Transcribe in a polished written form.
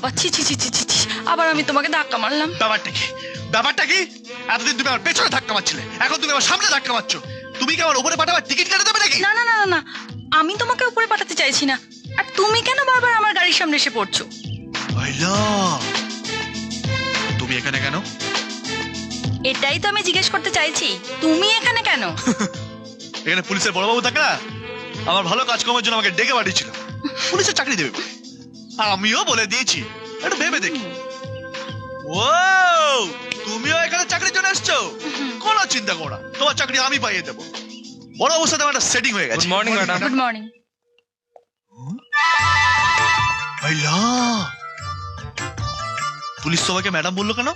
বাবা, ছি ছি ছি ছি ছি ছি, আবার আমি তোমাকে ধাক্কা মারলাম। ব্যাপারটা কি? এতদিন তুমি আমার পেছনে ধাক্কা মারছিলে, এখন তুমি আমার সামনে ধাক্কা মারছো। তুমি কি আমার উপরে পাঠাবার টিকিট কেটে দেবে নাকি? না না না না না, আমি তোমাকে উপরে পাঠাতে চাইছি না। আর তুমি কেন বারবার আমার গাড়ির সামনে এসে পড়ছো? ভাইলা, তুমি এখানে কেন? এটাই তো আমি জিজ্ঞেস করতে চাইছি, তুমি এখানে কেন? এখানে পুলিশের বড়বাবু থাকে না, আমার ভালো কাজকর্মের জন্য আমাকে ডেকে পাঠিয়েছিল পুলিশের চাকরি দেবে বলে। আমিও বলে দিয়েছি একটু ভেবে দেখি। ও, তুমিও এখানে চাকরির জন্য এসছো? কোনো চিন্তা করো না, তোমার চাকরি আমি পাইয়ে দেবো। বড় অবস্থাতে আমার সেটিং হয়ে গেছে। Good morning madam. Good morning. ভাইলা, পুলিশ সবাইকে ম্যাডাম বললো কেন?